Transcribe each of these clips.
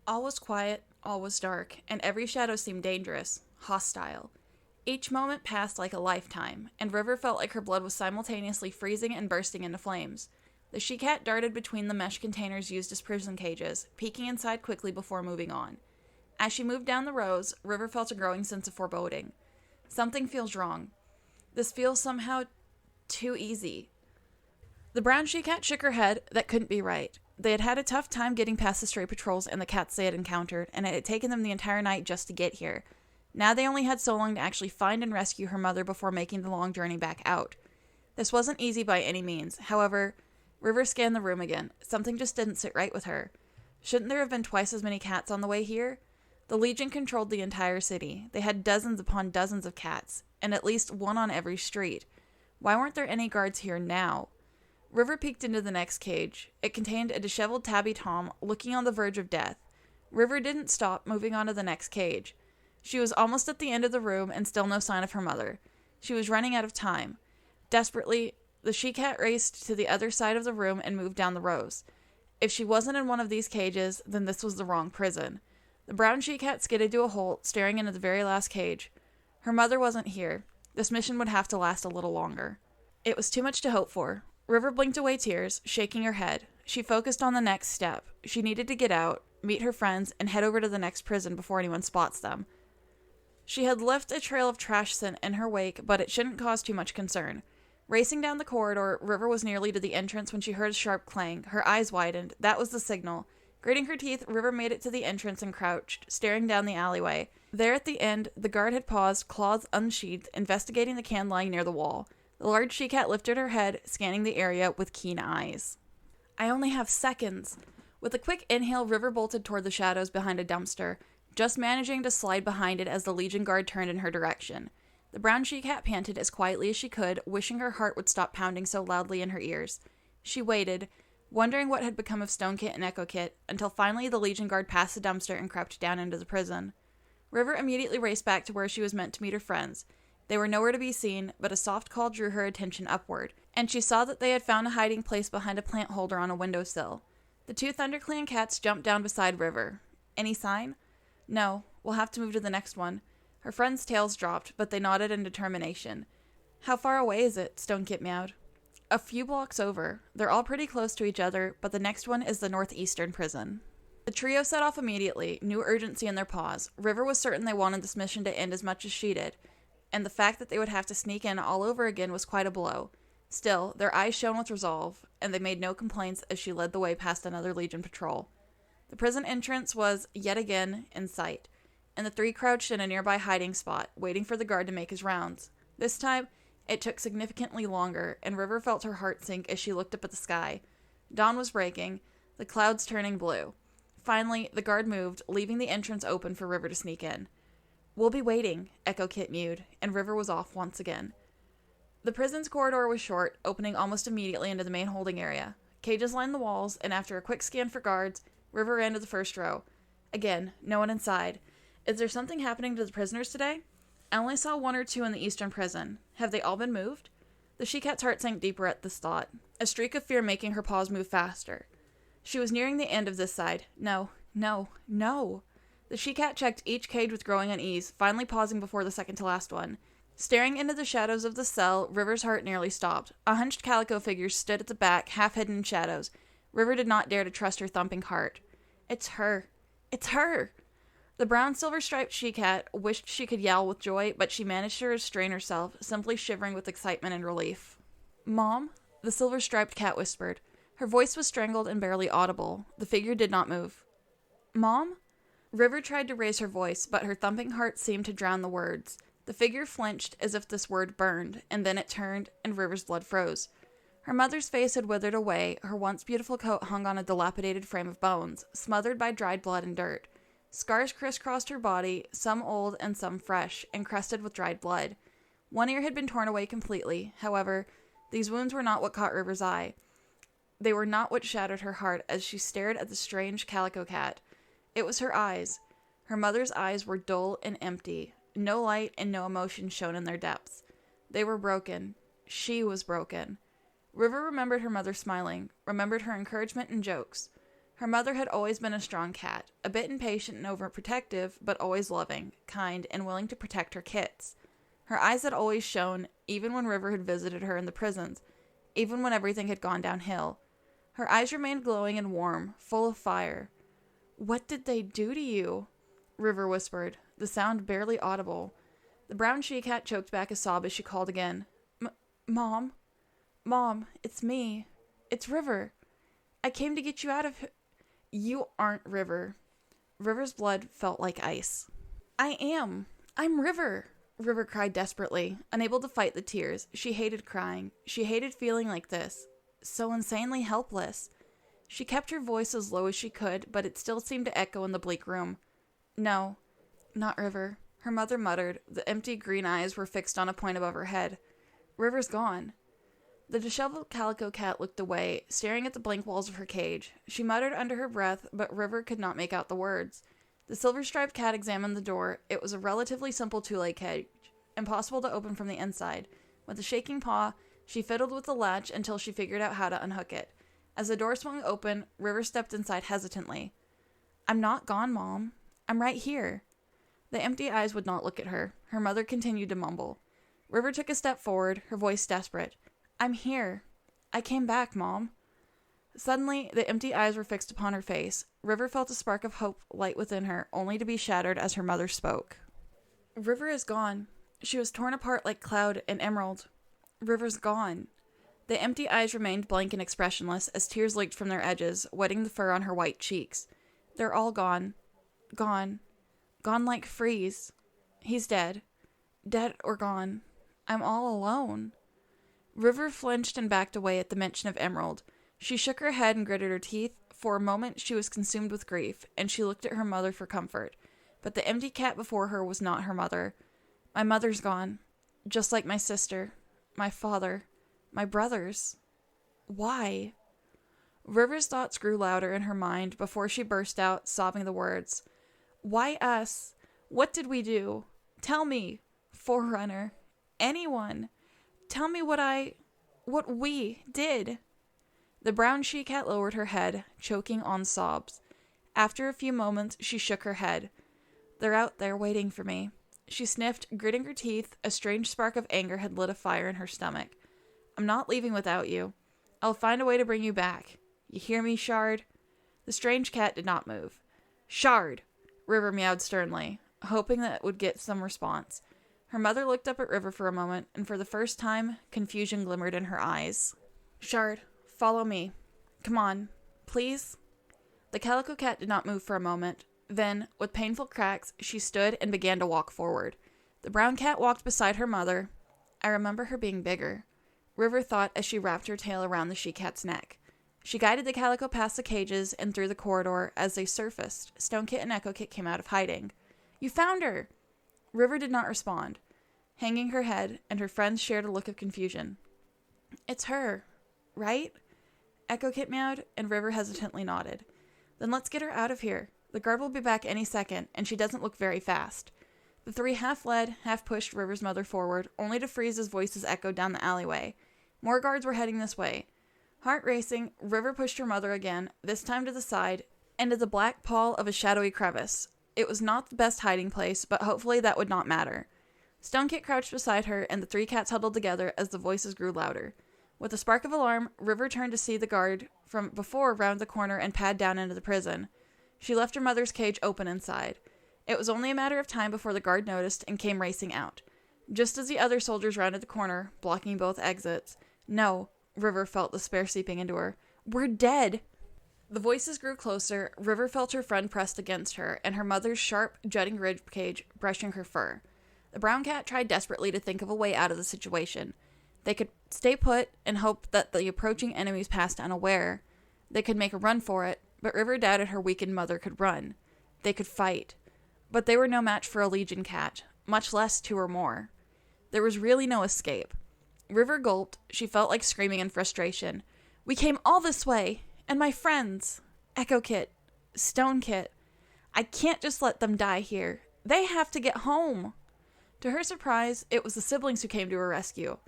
All was quiet, all was dark, and every shadow seemed dangerous, hostile. Each moment passed like a lifetime, and River felt like her blood was simultaneously freezing and bursting into flames. The she-cat darted between the mesh containers used as prison cages, peeking inside quickly before moving on. As she moved down the rows, River felt a growing sense of foreboding. Something feels wrong. This feels somehow too easy. The brown she-cat shook her head. That couldn't be right. They had had a tough time getting past the stray patrols and the cats they had encountered, and it had taken them the entire night just to get here. Now they only had so long to actually find and rescue her mother before making the long journey back out. This wasn't easy by any means. However, River scanned the room again. Something just didn't sit right with her. Shouldn't there have been twice as many cats on the way here? The Legion controlled the entire city. They had dozens upon dozens of cats, and at least one on every street. Why weren't there any guards here now? River peeked into the next cage. It contained a disheveled tabby tom looking on the verge of death. River didn't stop, moving on to the next cage. She was almost at the end of the room and still no sign of her mother. She was running out of time. Desperately, the she-cat raced to the other side of the room and moved down the rows. If she wasn't in one of these cages, then this was the wrong prison. The brown she-cat skidded to a halt, staring into the very last cage. Her mother wasn't here. This mission would have to last a little longer. It was too much to hope for. River blinked away tears, shaking her head. She focused on the next step. She needed to get out, meet her friends, and head over to the next prison before anyone spots them. She had left a trail of trash scent in her wake, but it shouldn't cause too much concern. Racing down the corridor, River was nearly to the entrance when she heard a sharp clang. Her eyes widened. That was the signal. Gritting her teeth, River made it to the entrance and crouched, staring down the alleyway. There at the end, the guard had paused, claws unsheathed, investigating the can lying near the wall. The large she-cat lifted her head, scanning the area with keen eyes. I only have seconds. With a quick inhale, River bolted toward the shadows behind a dumpster, just managing to slide behind it as the Legion guard turned in her direction. The brown she-cat panted as quietly as she could, wishing her heart would stop pounding so loudly in her ears. She waited, wondering what had become of Stone Kit and Echo Kit, until finally the Legion guard passed the dumpster and crept down into the prison. River immediately raced back to where she was meant to meet her friends. They were nowhere to be seen, but a soft call drew her attention upward, and she saw that they had found a hiding place behind a plant holder on a windowsill. The two ThunderClan cats jumped down beside River. Any sign? No, we'll have to move to the next one. Her friends' tails dropped, but they nodded in determination. How far away is it? Stone Kit meowed. A few blocks over. They're all pretty close to each other, but the next one is the northeastern prison. The trio set off immediately, new urgency in their paws. River was certain they wanted this mission to end as much as she did, and the fact that they would have to sneak in all over again was quite a blow. Still, their eyes shone with resolve, and they made no complaints as she led the way past another Legion patrol. The prison entrance was, yet again, in sight, and the three crouched in a nearby hiding spot, waiting for the guard to make his rounds. This time, it took significantly longer, and River felt her heart sink as she looked up at the sky. Dawn was breaking, the clouds turning blue. Finally, the guard moved, leaving the entrance open for River to sneak in. We'll be waiting, Echo Kit mewed, and River was off once again. The prison's corridor was short, opening almost immediately into the main holding area. Cages lined the walls, and after a quick scan for guards, River ran to the first row. Again, no one inside. Is there something happening to the prisoners today? I only saw one or two in the eastern prison. Have they all been moved? The she-cat's heart sank deeper at this thought, a streak of fear making her paws move faster. She was nearing the end of this side. No. The she-cat checked each cage with growing unease, finally pausing before the second-to-last one. Staring into the shadows of the cell, River's heart nearly stopped. A hunched calico figure stood at the back, half hidden in shadows. River did not dare to trust her thumping heart. It's her. It's her! The brown silver-striped she-cat wished she could yell with joy, but she managed to restrain herself, simply shivering with excitement and relief. Mom? The silver-striped cat whispered. Her voice was strangled and barely audible. The figure did not move. Mom? River tried to raise her voice, but her thumping heart seemed to drown the words. The figure flinched as if this word burned, and then it turned, and River's blood froze. Her mother's face had withered away, her once beautiful coat hung on a dilapidated frame of bones, smothered by dried blood and dirt. Scars crisscrossed her body, some old and some fresh, encrusted with dried blood. One ear had been torn away completely. However, these wounds were not what caught River's eye. They were not what shattered her heart as she stared at the strange calico cat. It was her eyes. Her mother's eyes were dull and empty. No light and no emotion shone in their depths. They were broken. She was broken. River remembered her mother smiling, remembered her encouragement and jokes. Her mother had always been a strong cat, a bit impatient and overprotective, but always loving, kind, and willing to protect her kits. Her eyes had always shone, even when River had visited her in the prisons, even when everything had gone downhill. Her eyes remained glowing and warm, full of fire. "What did they do to you?" River whispered, the sound barely audible. The brown she-cat choked back a sob as she called again. Mom? Mom, it's me. It's River. I came to get you out of here." "You aren't River." River's blood felt like ice. "I am. I'm River," River cried desperately, unable to fight the tears. She hated crying. She hated feeling like this. So insanely helpless. She kept her voice as low as she could, but it still seemed to echo in the bleak room. "No, not River," her mother muttered. The empty green eyes were fixed on a point above her head. "River's gone." The disheveled calico cat looked away, staring at the blank walls of her cage. She muttered under her breath, but River could not make out the words. The silver-striped cat examined the door. It was a relatively simple two-leg cage, impossible to open from the inside. With a shaking paw, she fiddled with the latch until she figured out how to unhook it. As the door swung open, River stepped inside hesitantly. "I'm not gone, Mom. I'm right here." The empty eyes would not look at her. Her mother continued to mumble. River took a step forward, her voice desperate. "I'm here. I came back, Mom." Suddenly, the empty eyes were fixed upon her face. River felt a spark of hope light within her, only to be shattered as her mother spoke. "River is gone. She was torn apart like Cloud and Emerald. River's gone." The empty eyes remained blank and expressionless as tears leaked from their edges, wetting the fur on her white cheeks. "They're all gone. Gone. Gone like Freeze. He's dead. Dead or gone. I'm all alone." River flinched and backed away at the mention of Emerald. She shook her head and gritted her teeth. For a moment she was consumed with grief, and she looked at her mother for comfort. But the empty cat before her was not her mother. "My mother's gone. Just like my sister. My father. My brothers. Why?" River's thoughts grew louder in her mind before she burst out, sobbing the words. "Why us? What did we do? Tell me, Forerunner. Anyone. Tell me what we did." The brown she-cat lowered her head, choking on sobs. After a few moments, she shook her head. "They're out there waiting for me." She sniffed, gritting her teeth. A strange spark of anger had lit a fire in her stomach. "I'm not leaving without you. I'll find a way to bring you back. You hear me, Shard?" The strange cat did not move. "Shard!" River meowed sternly, hoping that it would get some response. Her mother looked up at River for a moment, and for the first time, confusion glimmered in her eyes. "Shard, follow me. Come on. Please?" The calico cat did not move for a moment. Then, with painful cracks, she stood and began to walk forward. The brown cat walked beside her mother. I remember her being bigger, River thought as she wrapped her tail around the she-cat's neck. She guided the calico past the cages and through the corridor. As they surfaced, Stonekit and Echo-Kit came out of hiding. "You found her!" River did not respond, hanging her head, and her friends shared a look of confusion. "It's her, right?" Echo-Kit meowed, and River hesitantly nodded. "Then let's get her out of here. The guard will be back any second, and she doesn't look very fast." The three half led, half pushed River's mother forward, only to freeze as voices echoed down the alleyway. More guards were heading this way. Heart racing, River pushed her mother again, this time to the side, into the black pall of a shadowy crevice. It was not the best hiding place, but hopefully that would not matter. Stonekit crouched beside her, and the three cats huddled together as the voices grew louder. With a spark of alarm, River turned to see the guard from before round the corner and pad down into the prison. She left her mother's cage open inside. It was only a matter of time before the guard noticed and came racing out. Just as the other soldiers rounded the corner, blocking both exits. "No," River felt despair seeping into her. "We're dead!" The voices grew closer. River felt her friend pressed against her, and her mother's sharp, jutting rib cage brushing her fur. The brown cat tried desperately to think of a way out of the situation. They could stay put and hope that the approaching enemies passed unaware. They could make a run for it, but River doubted her weakened mother could run. They could fight. But they were no match for a legion cat, much less two or more. There was really no escape. River gulped. She felt like screaming in frustration. "We came all this way, and my friends, Echo-Kit, Stonekit. I can't just let them die here. They have to get home." To her surprise, it was the siblings who came to her rescue.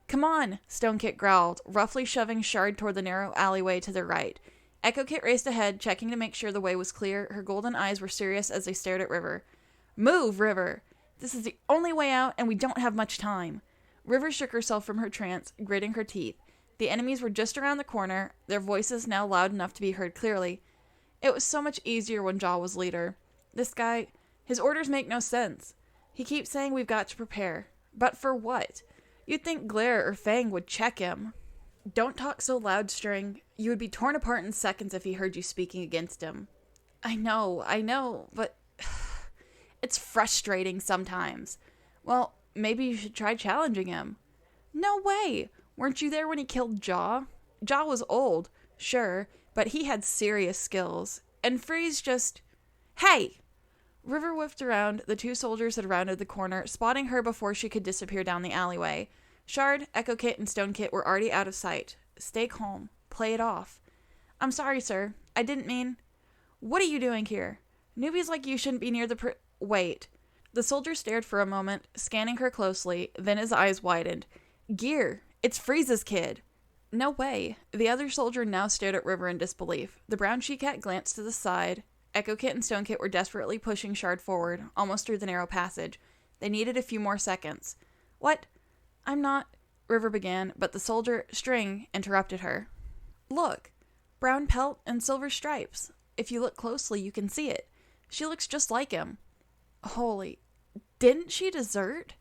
"Come on," Stonekit growled, roughly shoving Shard toward the narrow alleyway to their right. Echo Kit raced ahead, checking to make sure the way was clear. Her golden eyes were serious as they stared at River. Move, River! This is the only way out, and we don't have much time. River shook herself from her trance, gritting her teeth. The enemies were just around the corner, their voices now loud enough to be heard clearly. It was so much easier when Jaw was leader. This guy, his orders make no sense. He keeps saying we've got to prepare. But for what? You'd think Glare or Fang would check him. Don't talk so loud, String. You would be torn apart in seconds if he heard you speaking against him. I know, but it's frustrating sometimes. Well, maybe you should try challenging him. No way! Weren't you there when he killed Jaw? Jaw was old, sure, but he had serious skills. And Freeze just... Hey! River whiffed around. The two soldiers had rounded the corner, spotting her before she could disappear down the alleyway. Shard, Echo Kit, and Stone Kit were already out of sight. Stay calm. Play it off. I'm sorry, sir. I didn't mean... What are you doing here? Newbies like you shouldn't be near the Wait. The soldier stared for a moment, scanning her closely, then his eyes widened. Gear! It's Freeze's kid! No way. The other soldier now stared at River in disbelief. The brown she-cat glanced to the side. Echo Kit and Stone Kit were desperately pushing Shard forward, almost through the narrow passage. They needed a few more seconds. What? I'm not... River began, but the soldier, String, interrupted her. Look! Brown pelt and silver stripes. If you look closely, you can see it. She looks just like him. Holy... Didn't she desert?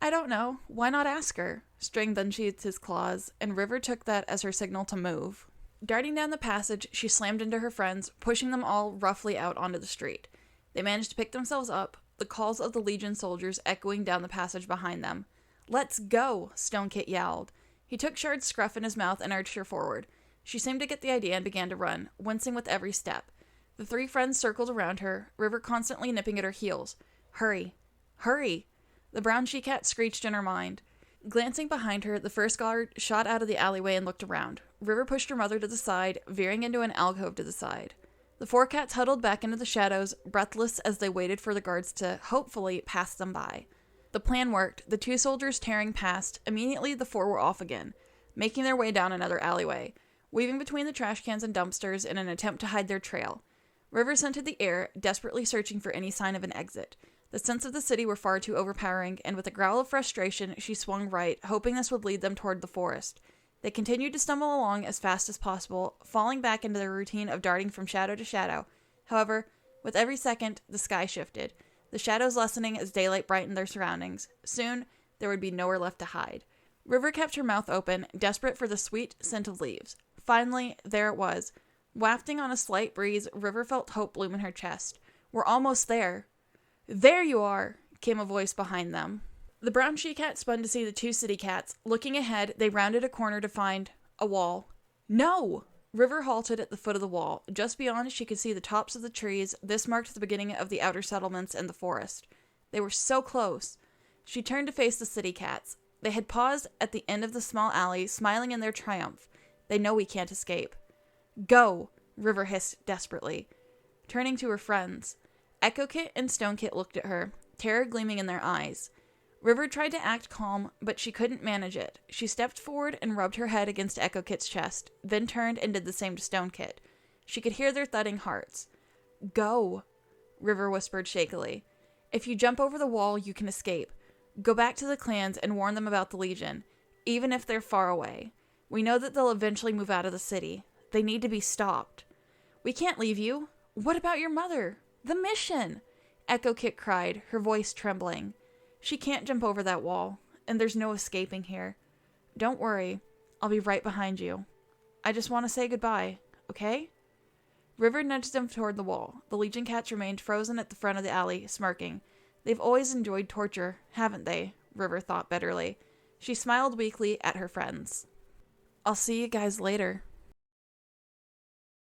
I don't know. Why not ask her? String then sheathed his claws, and River took that as her signal to move. Darting down the passage, she slammed into her friends, pushing them all roughly out onto the street. They managed to pick themselves up, the calls of the Legion soldiers echoing down the passage behind them. Let's go, Stone Kit yowled. He took Shard's scruff in his mouth and urged her forward. She seemed to get the idea and began to run, wincing with every step. The three friends circled around her, River constantly nipping at her heels. Hurry. Hurry! The brown she-cat screeched in her mind. Glancing behind her, the first guard shot out of the alleyway and looked around. River pushed her mother to the side, veering into an alcove to the side. The four cats huddled back into the shadows, breathless as they waited for the guards to, hopefully, pass them by. The plan worked, the two soldiers tearing past. Immediately, the four were off again, making their way down another alleyway, weaving between the trash cans and dumpsters in an attempt to hide their trail. River scented the air, desperately searching for any sign of an exit. The scents of the city were far too overpowering, and with a growl of frustration, she swung right, hoping this would lead them toward the forest. They continued to stumble along as fast as possible, falling back into their routine of darting from shadow to shadow. However, with every second, the sky shifted, the shadows lessening as daylight brightened their surroundings. Soon, there would be nowhere left to hide. River kept her mouth open, desperate for the sweet scent of leaves. Finally, there it was. Wafting on a slight breeze, River felt hope bloom in her chest. We're almost there. There you are, came a voice behind them. The brown she-cat spun to see the two city cats. Looking ahead, they rounded a corner to find a wall. No! River halted at the foot of the wall. Just beyond, she could see the tops of the trees. This marked the beginning of the outer settlements and the forest. They were so close. She turned to face the city cats. They had paused at the end of the small alley, smiling in their triumph. They know we can't escape. Go! River hissed desperately. Turning to her friends. Echo Kit and Stone Kit looked at her, terror gleaming in their eyes. River tried to act calm, but she couldn't manage it. She stepped forward and rubbed her head against Echo Kit's chest, then turned and did the same to Stone Kit. She could hear their thudding hearts. Go, River whispered shakily. If you jump over the wall, you can escape. Go back to the clans and warn them about the Legion, even if they're far away. We know that they'll eventually move out of the city. They need to be stopped. We can't leave you. What about your mother? The mission! Echo Kit cried, her voice trembling. She can't jump over that wall, and there's no escaping here. Don't worry. I'll be right behind you. I just want to say goodbye, okay? River nudged them toward the wall. The Legion cats remained frozen at the front of the alley, smirking. They've always enjoyed torture, haven't they? River thought bitterly. She smiled weakly at her friends. I'll see you guys later.